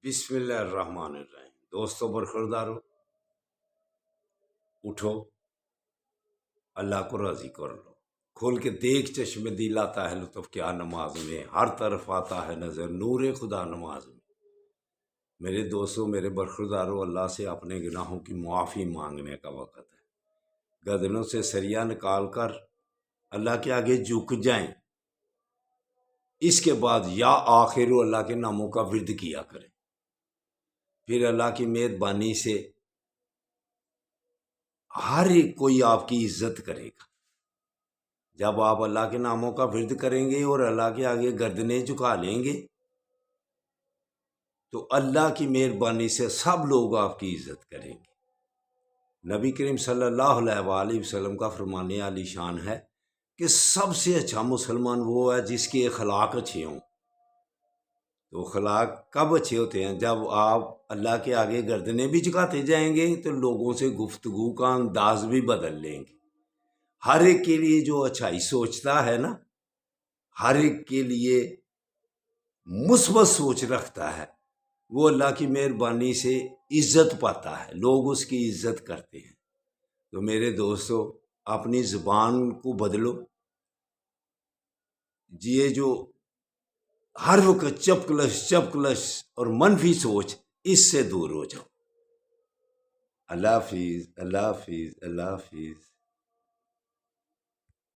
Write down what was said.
بسم اللہ الرحمن الرحیم۔ دوستو برخوردارو، اٹھو، اللہ کو راضی کر لو، کھول کے دیکھ چشم دل آتا ہے لطف کیا نماز میں، ہر طرف آتا ہے نظر نور خدا نماز میں۔ میرے دوستو، میرے برخوردارو، اللہ سے اپنے گناہوں کی معافی مانگنے کا وقت ہے۔ گردنوں سے سریا نکال کر اللہ کے آگے جھک جائیں، اس کے بعد یا آخر اللہ کے ناموں کا ورد کیا کریں، پھر اللہ کی مہربانی سے ہر ایک کوئی آپ کی عزت کرے گا۔ جب آپ اللہ کے ناموں کا ورد کریں گے اور اللہ کے آگے گردنیں جھکا لیں گے تو اللہ کی مہربانی سے سب لوگ آپ کی عزت کریں گے۔ نبی کریم صلی اللہ علیہ وآلہ وسلم کا فرمان عالی شان ہے کہ سب سے اچھا مسلمان وہ ہے جس کے اخلاق اچھے ہوں۔ تو اخلاق کب اچھے ہوتے ہیں؟ جب آپ اللہ کے آگے گردنیں بھی جھکاتے جائیں گے تو لوگوں سے گفتگو کا انداز بھی بدل لیں گے۔ ہر ایک کے لیے جو اچھائی سوچتا ہے نا، ہر ایک کے لیے مثبت سوچ رکھتا ہے، وہ اللہ کی مہربانی سے عزت پاتا ہے، لوگ اس کی عزت کرتے ہیں۔ تو میرے دوستو، اپنی زبان کو بدلو، یہ جو ہر وقت چپکلش اور منفی سوچ، اس سے دور ہو جاؤ۔ اللہ حافظ، اللہ حافظ، اللہ حافظ۔